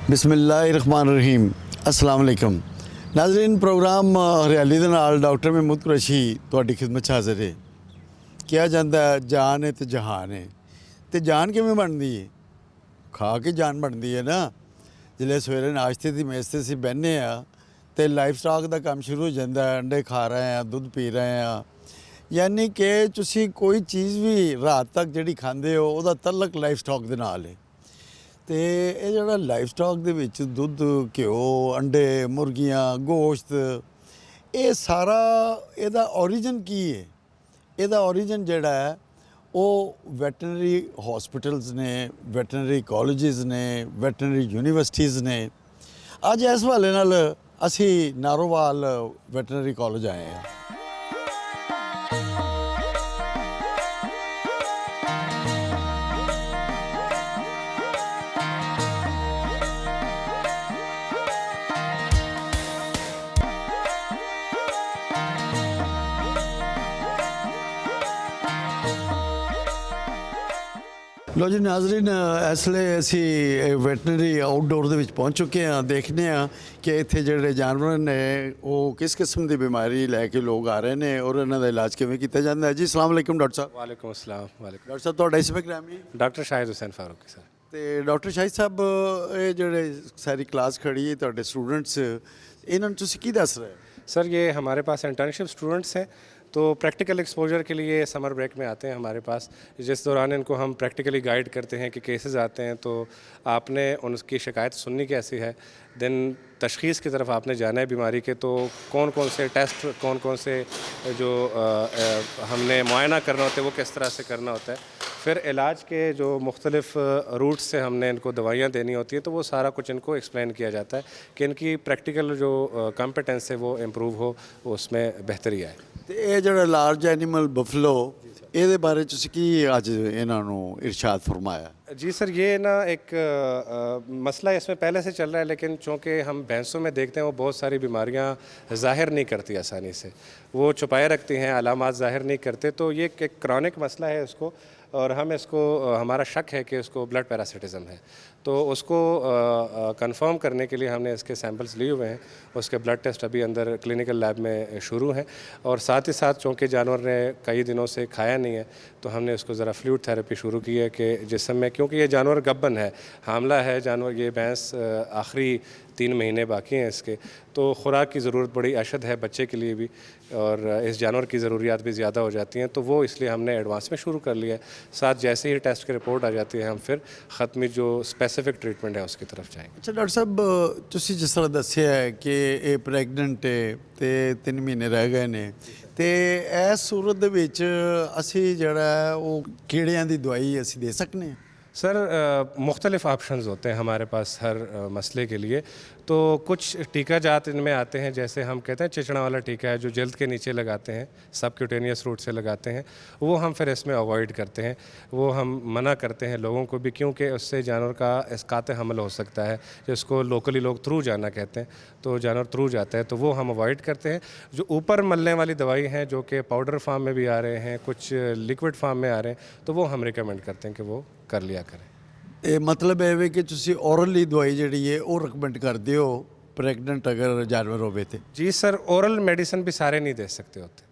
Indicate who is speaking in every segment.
Speaker 1: बिस्मिल्लाहिर्रहमानिर्रहीम अस्सलाम वालेकुम नाज़रीन प्रोग्राम हरियाली दे नाल डॉक्टर महमूद कुरैशी तुहाडी खिदमत हाज़र है। किया जाता है जान है तो जहान है, तो जान किवें बनदी है? खा के जान बनदी है ना। जिसले सवेरे नाश्ते की मेज़ ते असीं बहने तो लाइफ स्टॉक का काम शुरू हो जाता है। अंडे खा रहे हैं, दुध पी रहे हैं, यानी कि तुसीं कोई चीज़ भी रात तक जिहड़ी खांदे हो उहदा तल्लक लाइफ स्टॉक दे नाल है। तो ये जो लाइफ स्टॉक के विच दुध घ्यो अंडे मुर्गियां गोश्त ये सारा ਇਹਦਾ ओरिजिन की है? ਇਹਦਾ ओरिजिन ਜਿਹੜਾ है वो वैटनरी हॉस्पिटल्स ने, वैटनरी कॉलेजेस ने, वैटनरी यूनिवर्सिटीज़ ने। अज इस हवाले नाल असी नारोवाल वैटनरी कॉलेज आए हैं। लो जी नाजरीन, इसलिए असी वैटनरी आउटडोर के पहुँच चुके हैं। देखने कि इतने जोड़े जानवर ने वो किस किस्म की बीमारी लैके लोग आ रहे हैं और इन्हों का इलाज किमें किया जाता है। जी अस्सलाम वालेकुम डॉक्टर साहब।
Speaker 2: वालेकुम अस्सलाम। वालेकुम
Speaker 1: डॉक्टर साहब तुहाडा इसमें ग्रामी
Speaker 2: डॉक्टर शाहिद हुसैन फारूकी सर।
Speaker 1: तो डॉक्टर शाहिद साहब ये जोड़े सारी क्लास खड़ी है तुहाडे स्टूडेंट्स इन्होंने तुसीं की दस रहे?
Speaker 2: सर ये हमारे पास इंटर्नशिप स्टूडेंट्स हैं, तो प्रैक्टिकल एक्सपोजर के लिए समर ब्रेक में आते हैं हमारे पास, जिस दौरान इनको हम प्रैक्टिकली गाइड करते हैं कि केसेस आते हैं तो आपने उनकी शिकायत सुननी कैसी है, देन तशख़ीस की तरफ आपने जाना है बीमारी के, तो कौन कौन से टेस्ट, कौन कौन से जो हमने मुआयना करना होता है वो किस तरह से करना होता है, फिर इलाज के जो मुख्तलिफ रूट्स से हमने इनको दवाइयाँ देनी होती है, तो वो सारा कुछ इनको एक्सप्लेन किया जाता है कि इनकी प्रैक्टिकल जो कॉम्पिटेंस है वो इम्प्रूव हो, उसमें बेहतरी आए।
Speaker 1: तो ये जो लार्ज एनिमल बफलो ये बारे तुसीं की अज इन्हां नूं इरशाद फरमाया?
Speaker 2: जी सर, ये ना एक मसला इसमें पहले से चल रहा है, लेकिन चूँकि हम भैंसों में देखते हैं वो बहुत सारी बीमारियां ज़ाहिर नहीं करती आसानी से, वो छुपाए रखती हैं, अलामात ज़ाहिर नहीं करते, तो ये एक क्रॉनिक मसला है इसको, और हम इसको हमारा शक है कि उसको ब्लड पैरासिटिज़म है, तो उसको कंफर्म करने के लिए हमने इसके सैंपल्स लिए हुए हैं। उसके ब्लड टेस्ट अभी अंदर क्लिनिकल लैब में शुरू हैं, और साथ ही साथ चूँकि जानवर ने कई दिनों से खाया नहीं है तो हमने उसको ज़रा फ्लूइड थेरेपी शुरू की है कि जिसम में, क्योंकि ये जानवर गब्बन है, हामला है जानवर, ये भैंस आखिरी 3 महीने बाकी हैं इसके, तो ख़ुराक की ज़रूरत बड़ी अशद है बच्चे के लिए भी, और इस जानवर की ज़रूरियात भी ज़्यादा हो जाती हैं, तो वो इसलिए हमने एडवांस में शुरू कर लिया है। साथ जैसे ही टेस्ट की रिपोर्ट आ जाती है हम फिर ख़त्मी जो स्पेसिफिक ट्रीटमेंट है उसकी तरफ जाएंगे।
Speaker 1: अच्छा डॉक्टर साहब, तुसीं जिस तरह दस्सिया है कि ये प्रैगनेंट है तो 3 महीने रह गए ने, तो इस सूरत दे विच असीं जिहड़ा है वो कीड़ियां दी दवाई असीं दे सकने हैं?
Speaker 2: सर मुख्तलिफ़ ऑप्शंस होते हैं हमारे पास हर मसले के लिए, तो कुछ टीका जात इनमें आते हैं, जैसे हम कहते हैं चिचड़ा वाला टीका है जो जल्द के नीचे लगाते हैं, सबक्यूटेनियस रूट से लगाते हैं, वो हम फिर इसमें अवॉइड करते हैं, वो हम मना करते हैं लोगों को भी, क्योंकि उससे जानवर का इसकात हमल हो सकता है, जिसको लोकली लोग थ्रू जाना कहते हैं, तो जानवर थ्रू जाता है, तो वो हम अवॉइड करते हैं। जो ऊपर मलने वाली दवाई हैं जो कि पाउडर फार्म में भी आ रहे हैं, कुछ लिक्विड फार्म में आ रहे हैं, तो वो हम रिकमेंड करते हैं कि वो कर लिया करें।
Speaker 1: ये मतलब है कि तुसीं ओरली दवाई जिहड़ी है वो रिकमेंड करदे हो प्रैगनेंट अगर जानवर होवे ते?
Speaker 2: जी सर, ओरल मेडिसिन भी सारे नहीं दे सकते होते,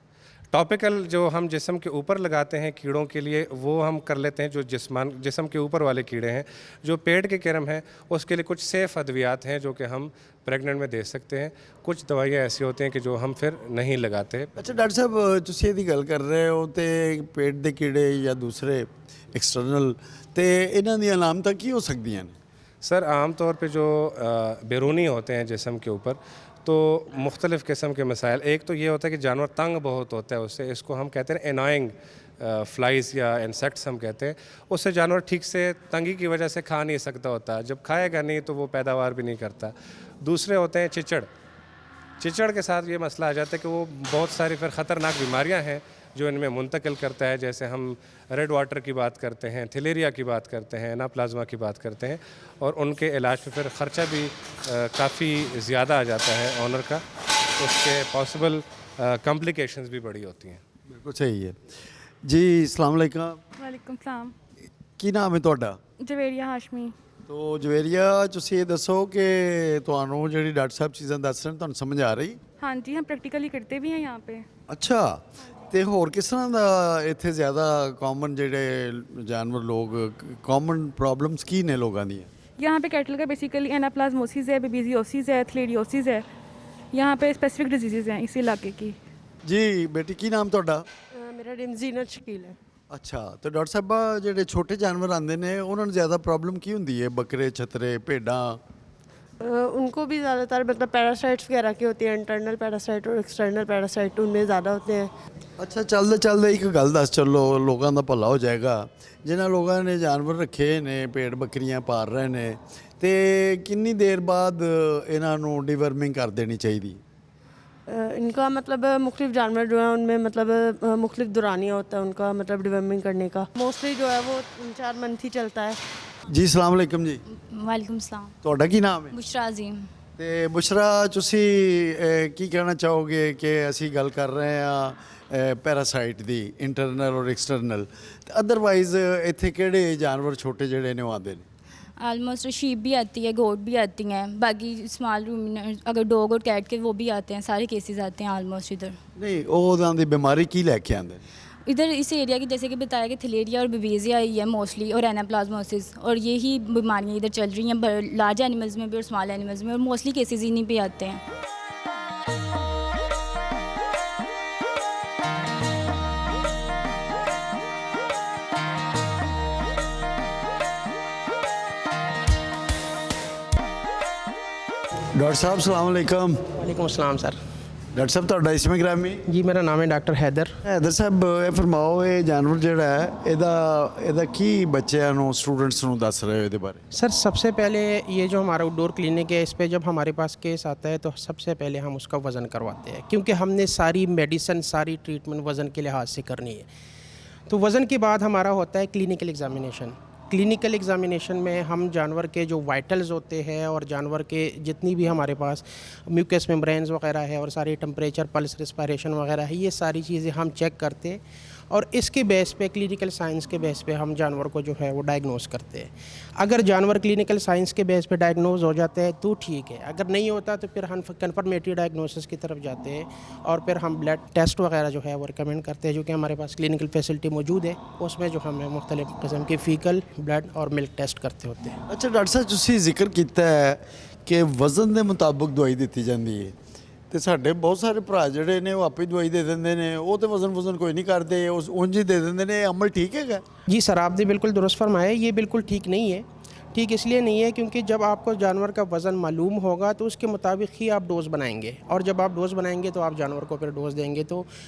Speaker 2: टॉपिकल जो हम जिस्म के ऊपर लगाते हैं कीड़ों के लिए वो हम कर लेते हैं, जो जिस्म के ऊपर वाले कीड़े हैं, जो पेट के कीड़े हैं उसके लिए कुछ सेफ़ अद्वियात हैं जो कि हम प्रेगनेंट में दे सकते हैं, कुछ दवाइयाँ ऐसी होती हैं कि जो हम फिर नहीं लगाते।
Speaker 1: अच्छा डॉक्टर साहब, तुसीं इहदी गल कर रहे हो तो पेट दे कीड़े या दूसरे एक्सटर्नल, तो इन्हां दी अलामतां की हो सकदियां ने?
Speaker 2: सर आम तौर पे जो बैरूनी होते हैं जिस्म के ऊपर, तो मुख्तलिफ़ किस्म के मसाइल, एक तो ये होता है कि जानवर तंग बहुत होता है उससे, इसको हम कहते हैं एनॉइंग फ्लाइज या इंसेक्ट्स हम कहते हैं, उससे जानवर ठीक से तंगी की वजह से खा नहीं सकता होता, जब खाएगा नहीं तो वो पैदावार भी नहीं करता। दूसरे होते हैं चिचड़ के साथ ये मसला आ जाता है कि वो बहुत सारी फिर ख़तरनाक बीमारियां हैं जो इनमें मुंतकिल करता है, जैसे हम रेड वाटर की बात करते हैं, थैलेरिया की बात करते हैं, एनाप्लाज्मा की बात करते हैं, और उनके इलाज पे फिर ख़र्चा भी काफ़ी ज़्यादा आ जाता है ऑनर का, उसके पॉसिबल कॉम्प्लिकेशंस भी बड़ी होती हैं।
Speaker 1: बिल्कुल सही है जी। अस्सलाम वालेकुम।
Speaker 3: वालेकुम सलाम।
Speaker 1: की नाम है तुहाडा?
Speaker 3: जवेरिया हाशमी।
Speaker 1: ਤੋ ਜਵੇਰੀਆ ਤੁਸੀਂ ਇਹ ਦੱਸੋ ਕਿ ਤੁਹਾਨੂੰ ਜਿਹੜੀ ਡਾਕਟਰ ਸਾਹਿਬ ਚੀਜ਼ਾਂ ਦੱਸ ਰਹੇ ਨੇ ਤੁਹਾਨੂੰ ਸਮਝ ਆ ਰਹੀ?
Speaker 3: हाँ जी, हम प्रैक्टिकली करते भी हैं यहाँ पे।
Speaker 1: ਅੱਛਾ ਤੇ ਹੋਰ ਕਿਸ ਤਰ੍ਹਾਂ ਦਾ ਇੱਥੇ ਜ਼ਿਆਦਾ ਕਾਮਨ ਜਿਹੜੇ ਜਾਨਵਰ ਲੋਕ ਕਾਮਨ ਪ੍ਰੋਬਲਮਸ ਕੀ ਨੇ ਲੋਕਾਂ ਦੀਆਂ?
Speaker 3: यहाँ पे कैटल का बेसिकली एनाप्लाज्मोसिस है, बेबीजियोसिस है, थ्लेडियोसिस है। यहाँ पे स्पेसिफिक डिजीज़ हैं इस इलाके की।
Speaker 1: ਜੀ ਬੇਟੀ ਕੀ ਨਾਮ ਤੁਹਾਡਾ?
Speaker 4: मेरा नेम जीनत शकील है।
Speaker 1: ਅੱਛਾ ਤੇ ਡਾਕਟਰ ਸਾਹਿਬਾ ਜਿਹੜੇ ਛੋਟੇ ਜਾਨਵਰ ਆਉਂਦੇ ਨੇ ਉਹਨਾਂ ਨੂੰ ਜ਼ਿਆਦਾ ਪ੍ਰੋਬਲਮ ਕੀ ਹੁੰਦੀ ਹੈ? ਬੱਕਰੇ, ਛਤਰੇ, ਭੇਡਾਂ?
Speaker 4: उनको भी ज़्यादातर मतलब पैरासाइट्स वगैरह की होती है, इंटरनल पैरासाइट और एक्सटर्नल पैरासाइट उनमें ज़्यादा होते हैं।
Speaker 1: ਅੱਛਾ ਚੱਲਦੇ ਚੱਲਦੇ ਇੱਕ ਗੱਲ ਦੱਸ ਚੱਲੋ, ਲੋਕਾਂ ਦਾ ਭਲਾ ਹੋ ਜਾਏਗਾ। ਜਿਨ੍ਹਾਂ ਲੋਕਾਂ ਨੇ ਜਾਨਵਰ ਰੱਖੇ ਨੇ, ਭੇਡ ਬੱਕਰੀਆਂ ਪਾਲ ਰਹੇ ਨੇ, ਤੇ ਕਿੰਨੀ ਦੇਰ ਬਾਅਦ ਇਹਨਾਂ ਨੂੰ ਡਿਵਰਮਿੰਗ ਕਰ ਦੇਣੀ ਚਾਹੀਦੀ?
Speaker 4: इनका मतलब मुख्तलिफ जानवर जो हैं उनमें मतलब मुख्तलिफ दुरानिया होता है उनका मतलब डिवर्मिंग करने का। मोस्टली जो है वो 3-4 मंथ ही चलता है।
Speaker 1: ਜੀ ਸਲਾਮ ਅਲੈਕਮ ਜੀ।
Speaker 5: वालेकुम सलाम।
Speaker 1: ਤੁਹਾਡਾ ਕੀ ਨਾਮ ਹੈ?
Speaker 5: बुशरा अजीम।
Speaker 1: ਤੇ ਬੁਸ਼ਰਾ ਤੁਸੀਂ ਕੀ ਕਹਿਣਾ ਚਾਹੋਗੇ ਕਿ ਅਸੀਂ ਗੱਲ ਕਰ ਰਹੇ ਹਾਂ ਪੈਰਾਸਾਈਟ ਦੀ, ਇੰਟਰਨਲ ਔਰ ਐਕਸਟਰਨਲ, ਤੇ ਅਦਰਵਾਈਜ਼ ਇੱਥੇ ਕਿਹੜੇ ਜਾਨਵਰ ਛੋਟੇ ਜਿਹੜੇ ਨੇ ਉਹ ਆਉਂਦੇ ਨੇ?
Speaker 5: आलमोस्ट शीप भी आती है, गोट भी आती हैं, बाकी स्मॉल रूमिनेंट अगर डॉग और कैट के वो भी आते हैं, सारे केसेस आते हैं आलमोस्ट इधर।
Speaker 1: ਨਹੀਂ ਉਹਨਾਂ ਦੀ ਬਿਮਾਰੀ ਕੀ ਲੈ ਕੇ ਆਉਂਦੇ ਨੇ?
Speaker 5: इधर इस एरिया की जैसे कि बताया कि थलेरिया और बेबेजिया ही है मोस्टली, और एनाप्लाज्मोसिस, और यही बीमारियाँ इधर चल रही हैं लार्ज एनिमल्स में भी और स्मॉल एनिमल्स में, और मोस्टली केसेस इन्हीं पे आते हैं।
Speaker 1: ਡਾਕਟਰ ਸਾਹਿਬ ਸਲਾਮ ਅਲੈਕਮ।
Speaker 6: वालेकुम अस्सलाम सर।
Speaker 1: ਡਾਕਟਰ ਸਾਹਿਬ ਤੁਹਾਡਾ ਇਸਮੇ ਗ੍ਰਾਮੀ?
Speaker 6: जी मेरा नाम है डॉक्टर हैदर।
Speaker 1: ਹੈਦਰ ਸਾਹਿਬ ਇਹ ਫਰਮਾਓ, ਇਹ ਜਾਨਵਰ ਜਿਹੜਾ ਹੈ ਇਹਦਾ ਕੀ ਬੱਚਿਆਂ ਨੂੰ, ਸਟੂਡੈਂਟਸ ਨੂੰ ਦੱਸ ਰਹੇ ਹੋ ਇਹਦੇ ਬਾਰੇ?
Speaker 6: सर सबसे पहले ये जो हमारा आउटडोर क्लिनिक है, इस पे जब हमारे पास केस आता है तो सबसे पहले हम उसका वज़न करवाते हैं, क्योंकि हमने सारी मेडिसिन, सारी ट्रीटमेंट वज़न के लिहाज से करनी है। तो वज़न के बाद हमारा होता है क्लिनिकल एग्ज़ामिनेशन। क्लिनिकल एग्ज़ामिनेशन में हम जानवर के जो वाइटल्स होते हैं और जानवर के जितनी भी हमारे पास म्यूकस मेम्ब्रेन्स वगैरह है और सारी टेम्परेचर, पल्स, रेस्पिरेशन वगैरह है, ये सारी चीज़ें हम चेक करते हैं, और इसके बेस पे क्लिनिकल साइंस के बेस पे हम जानवर को जो है वो डायग्नोस करते हैं। अगर जानवर क्लिनिकल साइंस के बेस पे डायग्नोस हो जाता है तो ठीक है, अगर नहीं होता तो फिर हम कन्फर्मेटरी डायग्नोसिस की तरफ जाते हैं, और फिर हम ब्लड टेस्ट वगैरह जो है वो रिकमेंड करते हैं, जो कि हमारे पास क्लिनिकल फैसिलिटी मौजूद है, उसमें जो हमें मुख्तलिफ़ किस्म के फीकल, ब्लड और मिल्क टेस्ट करते होते हैं।
Speaker 1: ਅੱਛਾ ਡਾਕਟਰ ਸਾਹਿਬ ਤੁਸੀਂ ਜ਼ਿਕਰ ਕੀਤਾ ਹੈ ਕਿ ਵਜ਼ਨ ਦੇ ਮੁਤਾਬਕ ਦਵਾਈ ਦਿੱਤੀ ਜਾਂਦੀ ਹੈ, ਤੇ ਸਾਡੇ ਬਹੁਤ ਸਾਰੇ ਭਰਾ ਜਿਹੜੇ ਨੇ ਉਹ ਆਪੇ ਦਵਾਈ ਦੇ ਦਿੰਦੇ ਨੇ, ਉਹ ਤੇ ਵਜ਼ਨ ਕੋਈ ਨਹੀਂ ਕਰਦੇ, ਉਸ ਉਂਝ ਹੀ ਦੇ ਦਿੰਦੇ ਨੇ। ਇਹ ਅਮਲ ਠੀਕ ਹੈਗਾ?
Speaker 6: जी सर, आपने बिल्कुल दुरुस्त फरमाया, ये बिल्कुल ठीक नहीं है। ठीक इसलिए नहीं है क्योंकि जब आपको जानवर का वज़न मालूम होगा तो उसके मुताबिक ही आप डोज़ बनाएंगे, और जब आप डोज़ बनाएंगे तो आप जानवर को फिर डोज़ देंगे, तो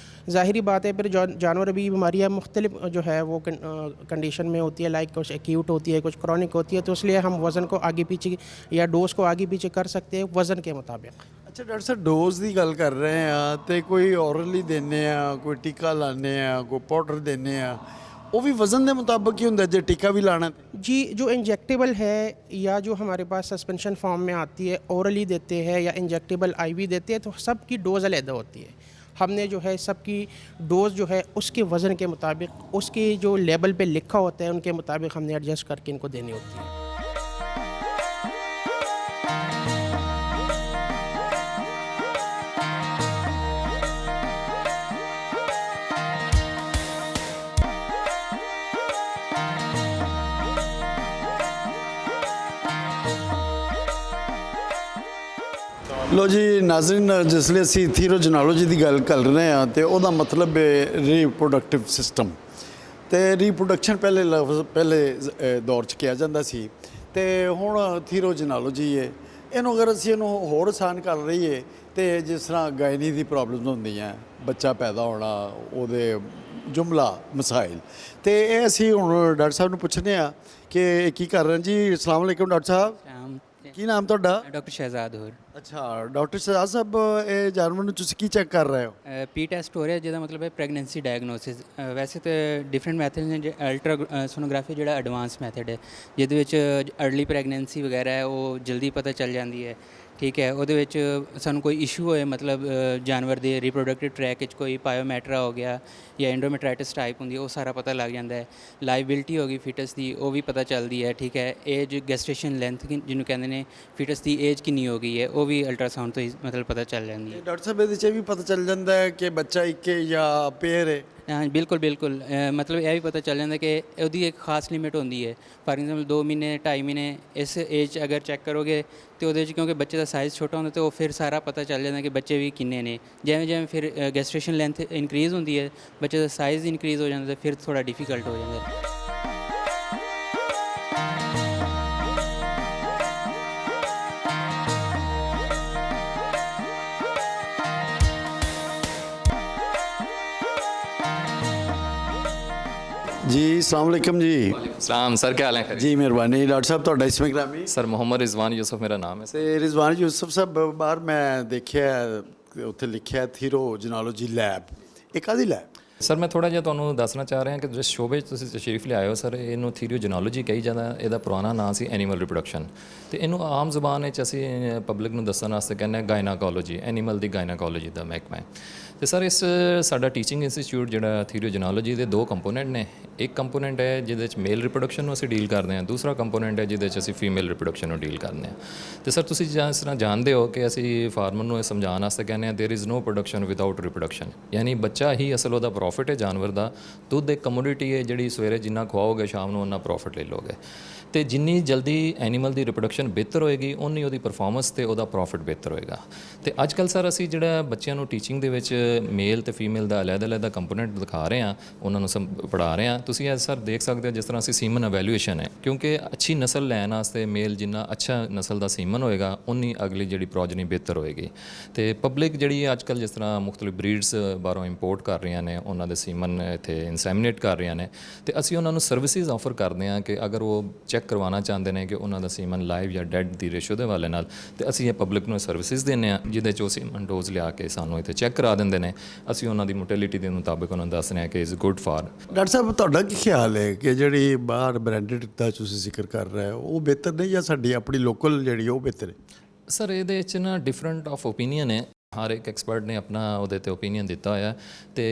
Speaker 6: ज़ाहिरी बात है फिर जानवर भी बीमारियाँ मुख्तलिफ जो है वो कंडीशन में होती है, लाइक कुछ एक्यूट होती है, कुछ क्रॉनिक होती है, तो इसलिए हम वज़न को आगे पीछे या डोज़ को आगे पीछे कर सकते हैं वज़न के मुताबिक।
Speaker 1: ਅੱਛਾ ਡਾਕਟਰ ਸਾਹਿਬ ਡੋਜ਼ ਦੀ ਗੱਲ ਕਰ ਰਹੇ ਆ, ਤੇ ਕੋਈ ਔਰਲੀ ਦਿੰਦੇ ਆ, ਕੋਈ ਟੀਕਾ ਲਾਉਂਦੇ ਆ, ਕੋਈ ਪਾਊਡਰ ਦਿੰਦੇ ਆ, ਉਹ ਵੀ ਵਜ਼ਨ ਦੇ ਮੁਤਾਬਕ ਹੀ ਹੁੰਦਾ ਜੇ ਟੀਕਾ ਵੀ ਲਾਣਾ ਤੇ?
Speaker 6: जी जो इंजेक्टेबल है या जो हमारे पास सस्पेंशन फॉर्म में आती है, ओरली देते हैं या इंजेक्टेबल आईवी देते हैं, तो सब की डोज़ अलग होती है। हमने जो है सबकी डोज़ जो है उसके वज़न के मुताबिक, उसके जो लेबल पे लिखा होता है उनके मुताबिक हमने एडजस्ट करके इनको देनी होती है।
Speaker 1: ਲੋ ਜੀ ਨਾਜ਼ਰੀਨ, ਜਿਸ ਲਈ ਅਸੀਂ ਥੀਰੋਜਨੋਲੋਜੀ ਦੀ ਗੱਲ ਕਰ ਰਹੇ ਹਾਂ ਤੇ ਉਹਦਾ ਮਤਲਬ ਹੈ ਰੀਪਰੋਡਕਟਿਵ ਸਿਸਟਮ, ਤੇ ਰੀਪਰੋਡਕਸ਼ਨ ਪਹਿਲੇ ਦੌਰ 'ਚ ਕਿਹਾ ਜਾਂਦਾ ਸੀ, ਤੇ ਹੁਣ ਥੀਰੋਜਨੋਲੋਜੀ ਹੈ। ਇਹਨੂੰ ਅਗਰ ਅਸੀਂ ਇਹਨੂੰ ਹੋਰ ਆਸਾਨ ਕਰ ਰਹੀਏ, ਤੇ ਜਿਸ ਤਰ੍ਹਾਂ ਗਾਇਨੀ ਦੀ ਪ੍ਰੋਬਲਮਸ ਹੁੰਦੀਆਂ, ਬੱਚਾ ਪੈਦਾ ਹੋਣਾ, ਉਹਦੇ ਜੁਮਲਾ ਮਸਾਇਲ, ਤੇ ਇਹ ਅਸੀਂ ਹੁਣ ਡਾਕਟਰ ਸਾਹਿਬ ਨੂੰ ਪੁੱਛਦੇ ਹਾਂ ਕਿ ਇਹ ਕੀ ਕਰ ਰਹੇ ਜੀ। ਅਸਲਾਮ ਅਲੈਕਮ ਡਾਕਟਰ ਸਾਹਿਬ, ਕੀ ਨਾਮ ਤੁਹਾਡਾ?
Speaker 7: डॉक्टर शहजाद होर।
Speaker 1: ਅੱਛਾ ਡਾਕਟਰ ਸ਼ਹਜ਼ਾਦ ਸਾਹਿਬ, ਇਹ ਜਾਨਵਰ ਨੂੰ ਤੁਸੀਂ ਕੀ ਚੈੱਕ ਕਰ ਰਹੇ ਹੋ?
Speaker 7: पी टेस्ट हो रहा है, जिहदा मतलब है प्रैगनेंसी डायग्नोसिस। वैसे तो डिफरेंट मैथड ने, अल्ट्रा सोनोग्राफी जिहड़ा एडवांस मैथड है, जिहदे विच अर्ली प्रैगनेंसी वगैरह है वो जल्दी पता चल जाती है। ਠੀਕ ਹੈ ਉਹਦੇ ਵਿੱਚ ਸਾਨੂੰ ਕੋਈ ਇਸ਼ੂ ਹੋਏ ਮਤਲਬ ਜਾਨਵਰ ਦੇ ਰਿਪਰੋਡਕਟਿਵ ਟਰੈਕ ਵਿੱਚ ਕੋਈ ਪਾਇਓਮੈਟਰਾ ਹੋ ਗਿਆ ਜਾਂ ਐਂਡੋਮੈਟਰਾਈਟਿਸ ਟਾਈਪ ਹੁੰਦੀ ਹੈ ਉਹ ਸਾਰਾ ਪਤਾ ਲੱਗ ਜਾਂਦਾ ਹੈ। ਲਾਈਬਿਲਿਟੀ ਹੋ ਗਈ ਫਿਟਸ ਦੀ ਉਹ ਵੀ ਪਤਾ ਚੱਲਦੀ ਹੈ। ਠੀਕ ਹੈ ਏਜ ਗੈਸਟੇਸ਼ਨ ਲੈਂਥ ਜਿਹਨੂੰ ਕਹਿੰਦੇ ਨੇ ਫਿਟਸ ਦੀ ਏਜ ਕਿੰਨੀ ਹੋ ਗਈ ਹੈ ਉਹ ਵੀ ਅਲਟਰਾਸਾਊਂਡ ਤੋਂ ਹੀ ਮਤਲਬ ਪਤਾ ਚੱਲ ਜਾਂਦੀ ਹੈ।
Speaker 1: ਡਾਕਟਰ ਸਾਹਿਬ ਇਹਦੇ 'ਚ ਇਹ ਵੀ ਪਤਾ ਚੱਲ ਜਾਂਦਾ ਹੈ ਕਿ ਬੱਚਾ ਇੱਕ ਹੈ ਜਾਂ ਪੇਅਰ ਹੈ।
Speaker 7: ਹਾਂ ਬਿਲਕੁਲ ਬਿਲਕੁਲ ਮਤਲਬ ਇਹ ਵੀ ਪਤਾ ਚੱਲ ਜਾਂਦਾ ਕਿ ਉਹਦੀ ਇੱਕ ਖਾਸ ਲਿਮਿਟ ਹੁੰਦੀ ਹੈ। ਫਾਰ ਐਗਜ਼ਾਮਪਲ 2 ਮਹੀਨੇ 2.5 ਮਹੀਨੇ ਇਸ ਏਜ ਅਗਰ ਚੈੱਕ ਕਰੋਗੇ ਤੇ ਉਹਦੇ 'ਚ ਕਿਉਂਕਿ ਬੱਚੇ ਦਾ ਸਾਈਜ਼ ਛੋਟਾ ਹੁੰਦਾ ਤੇ ਉਹ ਫਿਰ ਸਾਰਾ ਪਤਾ ਚੱਲ ਜਾਂਦਾ ਕਿ ਬੱਚੇ ਵੀ ਕਿੰਨੇ ਨੇ। ਜਿਵੇਂ ਜਿਵੇਂ ਫਿਰ ਗੈਸਟ੍ਰੇਸ਼ਨ ਲੈਂਥ ਇਨਕਰੀਜ਼ ਹੁੰਦੀ ਹੈ ਬੱਚੇ ਦਾ ਸਾਈਜ਼ ਇਨਕਰੀਜ਼ ਹੋ ਜਾਂਦਾ ਫਿਰ ਥੋੜਾ ਡਿਫਿਕਲਟ ਹੋ ਜਾਂਦਾ ਹੈ।
Speaker 1: जी अस्सलाम वालेकुम जी।
Speaker 8: सलाम सर, क्या हाल है?
Speaker 1: जी मेहरबानी। डॉक्टर साहब ਤੁਹਾਡਾ ਇਸਮ ਗ੍ਰਾਮੀ?
Speaker 8: सर मोहम्मद रिजवान यूसुफ मेरा नाम है।
Speaker 1: ਤੇ ਰਿਜ਼ਵਾਨ ਯੂਸਫ ਸਾਹਿਬ ਬਾਹਰ ਮੈਂ ਦੇਖਿਆ ਉੱਥੇ ਲਿਖਿਆ ਥੀਰੋਜਨੋਲੋਜੀ ਲੈਬ, ਇਹ ਕਾਹਦੀ ਲੈਬ?
Speaker 8: ਸਰ ਮੈਂ ਥੋੜਾ ਜਿਹਾ ਤੁਹਾਨੂੰ ਦੱਸਣਾ ਚਾਹ ਰਿਹਾ ਕਿ ਜਿਸ ਸ਼ੋਬੇ 'ਚ ਤੁਸੀਂ ਤਸ਼ਰੀਫ ਲਿਆਏ ਹੋ ਸਰ, ਇਹਨੂੰ ਥੀਰੀਓਜਨੋਲੋਜੀ ਕਹੀ ਜਾਂਦਾ। ਇਹਦਾ ਪੁਰਾਣਾ ਨਾਂ ਸੀ ਐਨੀਮਲ ਰਿਪਰੋਡਕਸ਼ਨ ਤੇ ਇਹਨੂੰ ਆਮ ਜ਼ੁਬਾਨ ਵਿੱਚ ਅਸੀਂ ਪਬਲਿਕ ਨੂੰ ਦੱਸਣ ਵਾਸਤੇ ਕਹਿੰਦੇ ਹਾਂ ਗਾਇਨਾਕੋਲੋਜੀ, ਐਨੀਮਲ ਦੀ ਗਾਇਨਾਕੋਲੋਜੀ ਦਾ ਮਹਿਕਮਾ ਹੈ। ਤੇ ਸਰ ਇਸ ਸਾਡਾ ਟੀਚਿੰਗ ਇੰਸਟੀਚਿਊਟ ਜਿਹੜਾ ਥੀਰੀਓਜਨੋਲੋਜੀ ਦੇ 2 ਕੰਪੋਨੈਂਟ ਨੇ। ਇੱਕ ਕੰਪੋਨੈਂਟ ਹੈ ਜਿਹਦੇ ਵਿੱਚ ਮੇਲ ਰਿਪਰੋਡਕਸ਼ਨ ਨੂੰ ਅਸੀਂ ਡੀਲ ਕਰਦੇ ਹਾਂ, ਦੂਸਰਾ ਕੰਪੋਨੈਂਟ ਹੈ ਜਿਹਦੇ ਵਿੱਚ ਅਸੀਂ ਫੀਮੇਲ ਰਿਪਰੋਡਕਸ਼ਨ ਨੂੰ ਡੀਲ ਕਰਦੇ ਹਾਂ। ਤੇ ਸਰ ਤੁਸੀਂ ਜਿਸ ਤਰ੍ਹਾਂ ਜਾਣਦੇ ਹੋ ਕਿ ਅਸੀਂ ਫਾਰਮਰ ਨੂੰ ਇਹ ਸਮਝਾਉਣ ਵਾਸਤੇ ਕਹਿੰਦੇ ਹਾਂ there is no production without reproduction, ਯਾਨੀ ਬੱਚਾ ਹੀ ਅਸਲ ਉਹਦਾ ਪ੍ਰੋਫਿਟ ਹੈ ਜਾਨਵਰ ਦਾ। ਦੁੱਧ ਇੱਕ ਕਮੋਡਿਟੀ ਹੈ ਜਿਹੜੀ ਸਵੇਰੇ ਜਿੰਨਾ ਖਵਾਓਗੇ ਸ਼ਾਮ ਨੂੰ ਉਹਨਾਂ ਪ੍ਰੋਫਿਟ ਲੈ ਲਓਗੇ। ਤੇ ਜਿੰਨੀ ਜਲਦੀ ਐਨੀਮਲ ਦੀ ਰਿਪਰੋਡਕਸ਼ਨ ਬਿਹਤਰ ਹੋਏਗੀ ਉਨੀ ਉਹਦੀ ਪਰਫਾਰਮੈਂਸ ਤੇ ਉਹਦਾ ਪ੍ਰੋਫਿਟ ਬਿਹਤਰ ਹੋਏਗਾ। ਤੇ ਅੱਜ ਕੱਲ੍ਹ ਸਰ ਅਸੀਂ ਜਿਹੜਾ ਬੱਚਿਆਂ ਨੂੰ ਟੀਚਿੰਗ ਦੇ ਵਿੱਚ ਮੇਲ ਤੇ ਫੀਮੇਲ ਦਾ ਅਲੱਗ-ਅਲੱਗ ਕੰਪੋਨੈਂਟ ਦਿਖਾ ਰਹੇ ਹਾਂ, ਉਹਨਾਂ ਨੂੰ ਪੜ੍ਹਾ ਰਹੇ ਹਾਂ। ਤੁਸੀਂ ਇਹ ਸਰ ਦੇਖ ਸਕਦੇ ਹੋ ਜਿਸ ਤਰ੍ਹਾਂ ਅਸੀਂ ਸੀਮਨ ਐਵੈਲੂਏਸ਼ਨ ਹੈ, ਕਿਉਂਕਿ ਅੱਛੀ ਨਸਲ ਲੈਣ ਵਾਸਤੇ ਮੇਲ ਜਿੰਨਾ ਅੱਛਾ ਨਸਲ ਦਾ ਸੀਮਨ ਹੋਏਗਾ ਉਨੀ ਅਗਲੀ ਜਿਹੜੀ ਪ੍ਰੋਜਨੀ ਬਿਹਤਰ ਹੋਏਗੀ। ਤੇ ਪਬਲਿਕ ਜਿਹੜੀ ਅੱਜ ਕੱਲ੍ਹ ਜਿਸ ਤਰ੍ਹਾਂ ਮੁਖਤਲਿਫ ਬਰੀਡਸ ਬਾਹਰੋਂ ਇੰਪੋਰਟ ਕਰ ਰਹੀਆਂ ਨੇ, ਉਹਨਾਂ ਦੇ ਸੀਮਨ ਇੱਥੇ ਇਨਸੈਮੀਨੇਟ ਕਰ ਰਹੀਆਂ ਨੇ ਤੇ ਅਸੀਂ ਉਹਨਾਂ ਨੂੰ ਸਰਵਿਸਿਜ਼ ਆਫਰ ਕਰਦੇ ਹਾਂ ਕਿ ਅਗਰ ਉਹ ਚੈੱਕ ਕਰਵਾਉਣਾ ਚਾਹੁੰਦੇ ਨੇ ਕਿ ਉਹਨਾਂ ਦਾ ਸੀਮਨ ਲਾਈਵ ਜਾਂ ਡੈਡ ਦੀ ਰੇਸ਼ੋ ਦੇ ਵਾਲੇ ਨਾਲ, ਤੇ ਅਸੀਂ ਇਹ ਪਬਲਿਕ ਨੂੰ ਸਰਵਿਸਿਜ਼ ਦਿੰਦੇ ਹਾਂ ਜਿਹਦੇ 'ਚ ਉਹ ਸੀਮਨ ਡੋਜ਼ ਲਿਆ ਕੇ ਸਾਨੂੰ ਇੱਥੇ ਚੈੱਕ ਕਰਾ ਦਿੰਦੇ ਨੇ। ਅਸੀਂ ਉਹਨਾਂ ਦੀ ਮੋਟੈਲਿਟੀ ਦੇ ਮੁਤਾਬਿਕ ਉਹਨਾਂ ਨੂੰ ਦੱਸਦੇ ਹਾਂ ਕਿ ਇਜ਼ ਗੁੱਡ ਫਾਰ।
Speaker 1: ਡਾਕਟਰ ਸਾਹਿਬ ਤੁਹਾਡਾ ਕੀ ਖਿਆਲ ਹੈ ਕਿ ਜਿਹੜੀ ਬਾਹਰ ਬ੍ਰਾਂਡਡ ਦਾ ਤੁਸੀਂ ਜ਼ਿਕਰ ਕਰ ਰਹੇ ਹੋ ਉਹ ਬਿਹਤਰ ਨਹੀਂ ਜਾਂ ਸਾਡੀ ਆਪਣੀ ਲੋਕਲ ਜਿਹੜੀ ਉਹ ਬਿਹਤਰ ਹੈ?
Speaker 8: ਸਰ ਇਹਦੇ 'ਚ ਨਾ ਡਿਫਰੈਂਟ ਆਫ ਓਪੀਨੀਅਨ ਹੈ, ਹਰ ਇੱਕ ਐਕਸਪਰਟ ਨੇ ਆਪਣਾ ਉਹਦੇ 'ਤੇ ਓਪੀਨੀਅਨ ਦਿੱਤਾ ਹੋਇਆ। ਤੇ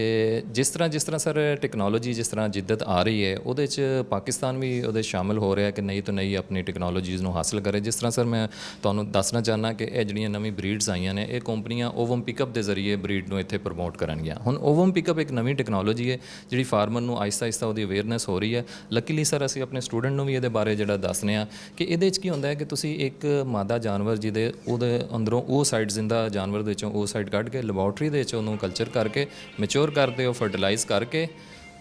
Speaker 8: ਜਿਸ ਤਰ੍ਹਾਂ ਸਰ ਟੈਕਨੋਲੋਜੀ ਜਿਸ ਤਰ੍ਹਾਂ ਜਿੱਦਤ ਆ ਰਹੀ ਹੈ ਉਹਦੇ 'ਚ ਪਾਕਿਸਤਾਨ ਵੀ ਉਹਦੇ ਸ਼ਾਮਿਲ ਹੋ ਰਿਹਾ ਕਿ ਨਈ ਤੋਂ ਨਈ ਆਪਣੀ ਟੈਕਨੋਲੋਜੀਜ਼ ਨੂੰ ਹਾਸਲ ਕਰੇ। ਜਿਸ ਤਰ੍ਹਾਂ ਸਰ ਮੈਂ ਤੁਹਾਨੂੰ ਦੱਸਣਾ ਚਾਹੁੰਦਾ ਕਿ ਇਹ ਜਿਹੜੀਆਂ ਨਵੀਂ ਬਰੀਡਸ ਆਈਆਂ ਨੇ ਇਹ ਕੰਪਨੀਆਂ ਓਵਮ ਪਿਕਅਪ ਦੇ ਜ਼ਰੀਏ ਬਰੀਡ ਨੂੰ ਇੱਥੇ ਪ੍ਰਮੋਟ ਕਰਨਗੀਆਂ। ਹੁਣ ਓਵਮ ਪਿਕਅਪ ਇੱਕ ਨਵੀਂ ਟੈਕਨੋਲੋਜੀ ਹੈ ਜਿਹੜੀ ਫਾਰਮਰ ਨੂੰ ਆਹਿਸਤਾ ਆਹਿਸਤਾ ਉਹਦੀ ਅਵੇਅਰਨੈਸ ਹੋ ਰਹੀ ਹੈ। ਲੱਕੀਲੀ ਸਰ ਅਸੀਂ ਆਪਣੇ ਸਟੂਡੈਂਟ ਨੂੰ ਵੀ ਇਹਦੇ ਬਾਰੇ ਜਿਹੜਾ ਦੱਸਦੇ ਹਾਂ ਕਿ ਇਹਦੇ 'ਚ ਕੀ ਹੁੰਦਾ ਹੈ ਕਿ ਤੁਸੀਂ ਇੱਕ ਮਾਦਾ ਜਾਨਵਰ ਜਿਹਦੇ ਉਹਦੇ ਅੰਦਰੋਂ ਉਹ ਸਾਈਡ ਜ਼ਿੰਦਾ ਜਾਨਵਰ ਦੇ ਵਿੱਚੋਂ ਉਹ ਸਾਈਡ ਕੱਢ ਕੇ ਲੈਬੋਰਟਰੀ ਦੇ ਵਿੱਚ ਉਹਨੂੰ ਕਲਚਰ ਕਰਕੇ ਮੈਚੁਰ ਕਰਦੇ ਹੋ, ਫਰਟੀਲਾਈਜ਼ ਕਰਕੇ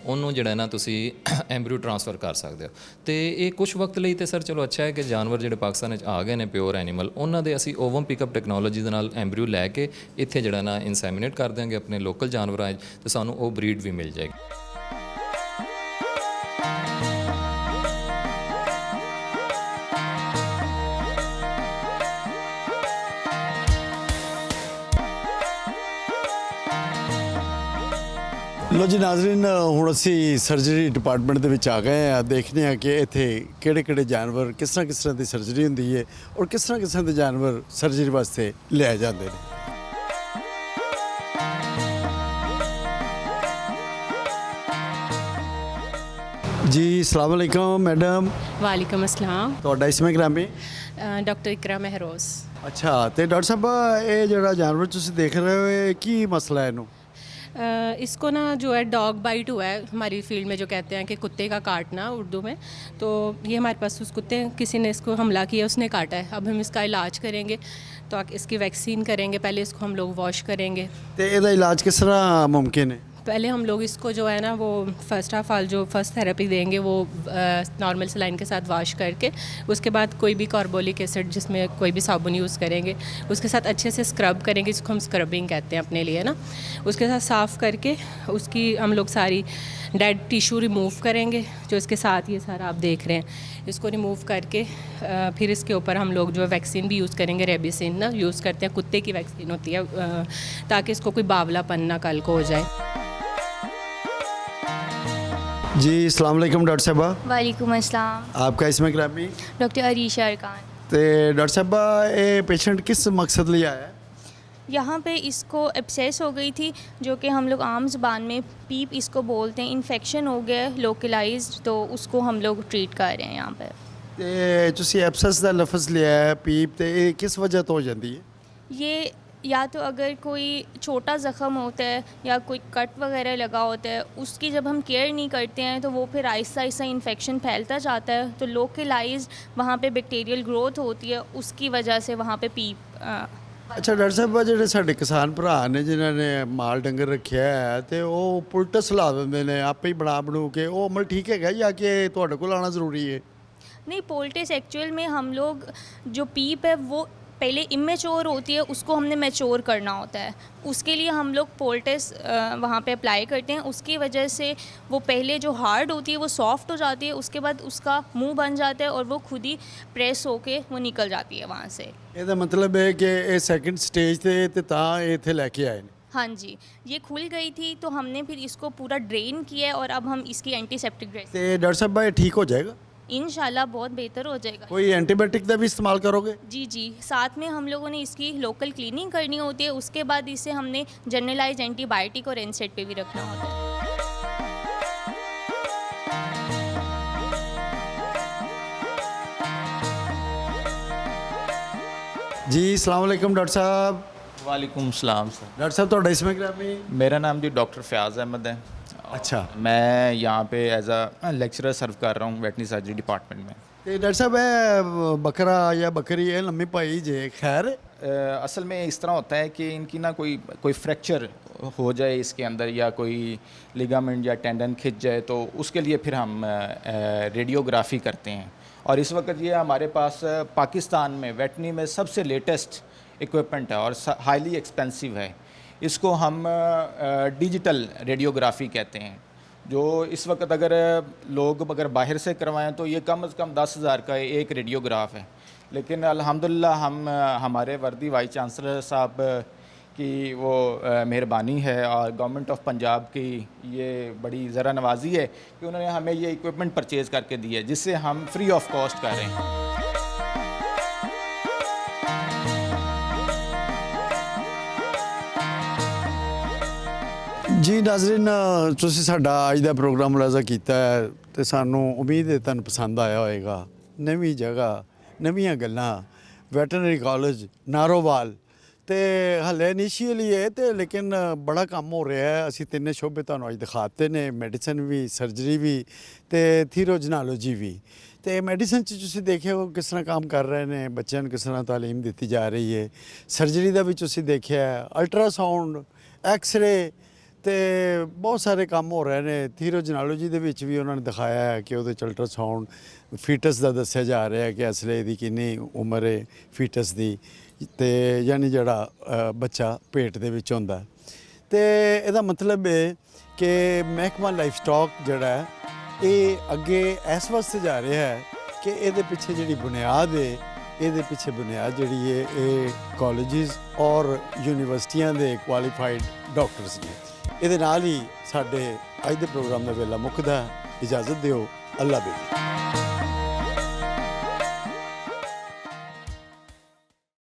Speaker 8: ਉਹਨੂੰ ਜਿਹੜਾ ਨਾ ਤੁਸੀਂ ਐਂਬਰੀਓ ਟ੍ਰਾਂਸਫਰ ਕਰ ਸਕਦੇ ਹੋ। ਤੇ ਇਹ ਕੁਝ ਵਕਤ ਲਈ ਤੇ ਸਰ ਚਲੋ ਅੱਛਾ ਹੈ ਕਿ ਜਾਨਵਰ ਜਿਹੜੇ ਪਾਕਿਸਤਾਨ ਵਿੱਚ ਆ ਗਏ ਨੇ ਪਿਓਰ ਐਨੀਮਲ, ਉਹਨਾਂ ਦੇ ਅਸੀਂ ਓਵਮ ਪਿਕਅਪ ਟੈਕਨੋਲੋਜੀ ਦੇ ਨਾਲ ਐਂਬਰੀਓ ਲੈ ਕੇ ਇੱਥੇ ਜਿਹੜਾ ਨਾ ਇਨਸੈਮੀਨੇਟ ਕਰ ਦਿਆਂਗੇ ਆਪਣੇ ਲੋਕਲ ਜਾਨਵਰਾਂ 'ਚ ਤੇ ਸਾਨੂੰ ਉਹ ਬਰੀਡ ਵੀ ਮਿਲ ਜਾਏਗੀ।
Speaker 1: ਲੋ ਜੀ ਨਾਜ਼ਰੀਨ, ਹੁਣ ਅਸੀਂ ਸਰਜਰੀ ਡਿਪਾਰਟਮੈਂਟ ਦੇ ਵਿੱਚ ਆ ਗਏ ਆ। ਦੇਖਦੇ ਹਾਂ ਕਿ ਇੱਥੇ ਕਿਹੜੇ ਜਾਨਵਰ ਕਿਸ ਤਰ੍ਹਾਂ ਦੀ ਸਰਜਰੀ ਹੁੰਦੀ ਹੈ ਔਰ ਕਿਸ ਤਰ੍ਹਾਂ ਦੇ ਜਾਨਵਰ ਸਰਜਰੀ ਵਾਸਤੇ ਲਿਆਏ ਜਾਂਦੇ ਨੇ। ਜੀ अस्सलाम वालेकुम मैडम।
Speaker 9: वालेकुम अस्सलाम।
Speaker 1: ਤੁਹਾਡਾ ਇਸਮ ਗ੍ਰਾਮੀ?
Speaker 9: डॉक्टर इकरा महरोज़।
Speaker 1: ਅੱਛਾ, ਤੇ ਡਾਕਟਰ ਸਾਹਿਬ ਇਹ ਜਿਹੜਾ ਜਾਨਵਰ ਤੁਸੀਂ ਦੇਖ ਰਹੇ ਹੋ ਇਹ ਕੀ ਮਸਲਾ ਹੈ ਇਹਨੂੰ?
Speaker 9: इसको ना जो है डॉग बाइट हुआ है, हमारी फील्ड में जो कहते हैं कि कुत्ते का काटना उर्दू में, तो ये हमारे पास उस कुत्ते किसी ने इसको हमला किया, उसने काटा है। अब हम इसका इलाज करेंगे तो इसकी वैक्सीन करेंगे, पहले इसको हम लोग वॉश करेंगे।
Speaker 1: ਤੇ ਇਹਦਾ ਇਲਾਜ ਕਿਸ ਤਰ੍ਹਾਂ ਮੁਮਕਿਨ ਹੈ?
Speaker 9: पहले हम लोग इसको जो है ना वो फर्स्ट ऑफ ऑल जो फर्स्ट थेरेपी देंगे वो नॉर्मल सलाइन के साथ वॉश करके, उसके बाद कोई भी कार्बोलिक एसिड जिसमें कोई भी साबुन यूज़ करेंगे, उसके साथ अच्छे से स्क्रब करेंगे, जिसको हम स्क्रबिंग कहते हैं अपने लिए ना। उसके साथ साफ़ करके उसकी हम लोग सारी डेड टिश्यू रिमूव करेंगे, जो इसके साथ ये सारा आप देख रहे हैं। इसको रिमूव करके फिर इसके ऊपर हम लोग जो है वैक्सीन भी यूज़ करेंगे, रेबिसिन ना यूज़ करते हैं, कुत्ते की वैक्सीन होती है, ताकि इसको कोई बावलापन ना कल को हो जाए।
Speaker 1: जी अस्सलाम वालेकुम डॉक्टर साहबा।
Speaker 5: वालेकुम अस्सलाम।
Speaker 1: आपका इसम ग्रामी?
Speaker 5: डॉक्टर अरीशा अरकान।
Speaker 1: ਤੇ ਡਾਕਟਰ ਸਾਹਿਬਾ ਇਹ ਪੇਸ਼ੈਂਟ ਕਿਸ ਮਕਸਦ ਲਈ ਆਇਆ ਹੈ?
Speaker 10: यहाँ पे इसको एब्सेस हो गई थी, जो कि हम लोग आम ज़बान में पीप इसको बोलते हैं। इन्फेक्शन हो गया लोकलाइज्ड, तो उसको हम लोग ट्रीट कर रहे हैं यहाँ पे।
Speaker 1: ਤੇ ਤੁਸੀਂ ਐਬਸੈਸ ਦਾ ਲਫ਼ਜ਼ ਲਿਆ ਹੈ ਪੀਪ, ਤੇ ਇਹ ਕਿਸ ਵਜ੍ਹਾ ਤੋਂ ਹੋ ਜਾਂਦੀ ਹੈ?
Speaker 10: ये या तो अगर कोई छोटा ज़ख़म होता है या कोई कट वगैरह लगा होता है, उसकी जब हम केयर नहीं करते हैं तो वो फिर आहिस्ता आहिस्ता इन्फेक्शन फैलता जाता है, तो लोकलाइज्ड वहाँ पे बैक्टीरियल ग्रोथ होती है, उसकी वजह से वहाँ पे पीप
Speaker 1: ਅੱਛਾ ਡਾਕਟਰ ਸਾਹਿਬ, ਜਿਹੜੇ ਸਾਡੇ ਕਿਸਾਨ ਭਰਾ ਨੇ ਜਿਨ੍ਹਾਂ ਨੇ ਮਾਲ ਡੰਗਰ ਰੱਖਿਆ ਹੈ ਤੇ ਉਹ ਪੁਲਟਸ ਲਾ ਦਿੰਦੇ ਨੇ ਆਪੇ ਹੀ ਬਣੂ ਕੇ, ਉਹ ਅਮਲ ਠੀਕ ਹੈਗਾ ਜਾਂ ਕਿ ਤੁਹਾਡੇ ਕੋਲ ਆਉਣਾ ਜ਼ਰੂਰੀ ਹੈ?
Speaker 10: नहीं, पोल्टिस एक्चुअल में हम लोग जो पीप है वो पहले इमेच्योर होती है, उसको हमने मैच्योर करना होता है। उसके लिए हम लोग पोल्टिस वहाँ पे अप्लाई करते हैं। उसकी वजह से वो पहले जो हार्ड होती है वो सॉफ्ट हो जाती है, उसके बाद उसका मुंह बन जाता है और वो खुद ही प्रेस होके वो निकल जाती है वहाँ से।
Speaker 1: ਇਹਦਾ ਮਤਲਬ ਹੈ ਕਿ ਇਹ ਸੈਕਿੰਡ ਸਟੇਜ ਤੇ ਤਾਂ ਇਹ ਇੱਥੇ ਲੈ ਕੇ ਆਏ ਨੇ।
Speaker 10: हाँ जी, ये खुल गई थी तो हमने फिर इसको पूरा ड्रेन किया है और अब हम इसकी एंटीसेप्टिक ड्रेसिंग
Speaker 1: ਤੇ ਡਾਕਟਰ ਸਾਹਿਬ ਇਹ ठीक हो जाएगा?
Speaker 10: इंशाल्लाह बहुत बेहतर हो जाएगा।
Speaker 1: कोई एंटीबायोटिक का भी इस्तेमाल करोगे?
Speaker 10: जी जी, साथ में हम लोगों ने इसकी लोकल क्लीनिंग करनी होती है, उसके बाद इसे हमने जनरलाइज एंटीबायोटिक और एनसेट पे भी रखना होता है।
Speaker 1: जी अस्सलाम वालेकुम डॉक्टर साहब।
Speaker 11: वालेकुम सलाम सर।
Speaker 1: डॉक्टर साहब ਤੁਹਾਡਾ इसमें ग्रामी?
Speaker 11: मेरा नाम जी डॉक्टर फयाज़ अहमद है।
Speaker 1: अच्छा।
Speaker 11: मैं यहाँ पे एज अ लेक्चरर सर्व कर रहा हूँ वेटनरी सर्जरी डिपार्टमेंट में।
Speaker 1: ਤੇ ਡਾਕਟਰ ਸਾਹਿਬ ਇਹ ਬੱਕਰਾ ਜਾਂ ਬੱਕਰੀ ਇਹ ਲੰਮੀ ਪਾਈ ਜੇ खैर?
Speaker 11: असल में इस तरह होता है कि इनकी ना कोई फ्रैक्चर हो जाए इसके अंदर या कोई लिगामेंट या टेंडन खिंच जाए, तो उसके लिए फिर हम रेडियोग्राफी करते हैं। और इस वक्त ये हमारे पास पाकिस्तान में वेटनरी में सबसे लेटेस्ट इक्विपमेंट है और हाईली एक्सपेंसिव है। इसको हम डिजिटल रेडियोग्राफी कहते हैं, जो इस वक्त अगर लोग बाहर से करवाएं तो ये कम से कम 10,000 का एक रेडियोग्राफ है। लेकिन अल्हम्दुलिल्लाह हम हमारे वर्दी वाइस चांसलर साहब की वो मेहरबानी है और गवर्नमेंट ऑफ पंजाब की ये बड़ी ज़रा नवाजी है कि उन्होंने हमें ये इक्विपमेंट परचेज़ करके दी है, जिससे हम फ्री ऑफ कॉस्ट कर रहे हैं।
Speaker 1: ਜੀ ਨਾਜ਼ਰੀਨ, ਤੁਸੀਂ ਸਾਡਾ ਅੱਜ ਦਾ ਪ੍ਰੋਗਰਾਮ ਮੁਲਾਜ਼ਾ ਕੀਤਾ ਹੈ ਤੇ ਸਾਨੂੰ ਉਮੀਦ ਹੈ ਤੁਹਾਨੂੰ ਪਸੰਦ ਆਇਆ ਹੋਵੇਗਾ। ਨਵੀਂ ਜਗ੍ਹਾ, ਨਵੀਆਂ ਗੱਲਾਂ, ਵੈਟਰਨਰੀ ਕਾਲਜ ਨਾਰੋਵਾਲ ਤੇ ਹਲੇ ਇਨੀਸ਼ੀਅਲੀ ਹੈ ਤੇ ਲੇਕਿਨ ਬੜਾ ਕੰਮ ਹੋ ਰਿਹਾ ਹੈ। ਅਸੀਂ ਤਿੰਨੇ ਸ਼ੋਬੇ ਤੁਹਾਨੂੰ ਅੱਜ ਦਿਖਾਤੇ ਨੇ, ਮੈਡੀਸਨ ਵੀ, ਸਰਜਰੀ ਵੀ ਤੇ ਥੀਰੋਜਨੋਲੋਜੀ ਵੀ। ਤੇ ਮੈਡੀਸਨ 'ਚ ਤੁਸੀਂ ਦੇਖਿਆ ਉਹ ਕਿਸ ਤਰ੍ਹਾਂ ਕੰਮ ਕਰ ਰਹੇ ਨੇ, ਬੱਚਿਆਂ ਨੂੰ ਕਿਸ ਤਰ੍ਹਾਂ ਤਾਲੀਮ ਦਿੱਤੀ ਜਾ ਰਹੀ ਹੈ। ਸਰਜਰੀ ਦਾ ਵੀ ਤੁਸੀਂ ਦੇਖਿਆ, ਅਲਟਰਾਸਾਊਂਡ, ਐਕਸ-ਰੇ ਤੇ ਬਹੁਤ ਸਾਰੇ ਕੰਮ ਹੋ ਰਹੇ ਨੇ। ਥੀਰੋਜਨੋਲੋਜੀ ਦੇ ਵਿੱਚ ਵੀ ਉਹਨਾਂ ਨੇ ਦਿਖਾਇਆ ਹੈ ਕਿ ਉਹਦੇ 'ਚ ਅਲਟਰਾਸਾਊਂਡ ਫੀਟਸ ਦਾ ਦੱਸਿਆ ਜਾ ਰਿਹਾ ਹੈ ਕਿ ਅਸਲੇ ਦੀ ਕਿੰਨੀ ਉਮਰ ਹੈ ਫੀਟਸ ਦੀ, ਤੇ ਯਾਨੀ ਜਿਹੜਾ ਬੱਚਾ ਪੇਟ ਦੇ ਵਿੱਚ ਹੁੰਦਾ। ਤੇ ਇਹਦਾ ਮਤਲਬ ਹੈ ਕਿ ਮਹਿਕਮਾ ਲਾਈਫ ਸਟਾਕ ਜਿਹੜਾ ਹੈ ਇਹ ਅੱਗੇ ਇਸ ਵਾਸਤੇ ਜਾ ਰਿਹਾ ਹੈ ਕਿ ਇਹਦੇ ਪਿੱਛੇ ਜਿਹੜੀ ਬੁਨਿਆਦ ਹੈ, ਇਹਦੇ ਪਿੱਛੇ ਬੁਨਿਆਦ ਜਿਹੜੀ ਹੈ ਇਹ ਕਾਲਜਿਸ ਔਰ ਯੂਨੀਵਰਸਿਟੀਆਂ ਦੇ ਕੁਆਲੀਫਾਈਡ ਡਾਕਟਰਸ ਨੇ। ਇਹਦੇ ਨਾਲ ਹੀ ਸਾਡੇ ਅੱਜ ਦੇ ਪ੍ਰੋਗਰਾਮ ਦਾ ਵੇਲਾ ਮੁੱਕਦਾ। ਇਜਾਜ਼ਤ ਦਿਓ, ਅੱਲਾ ਬੇਲੀ।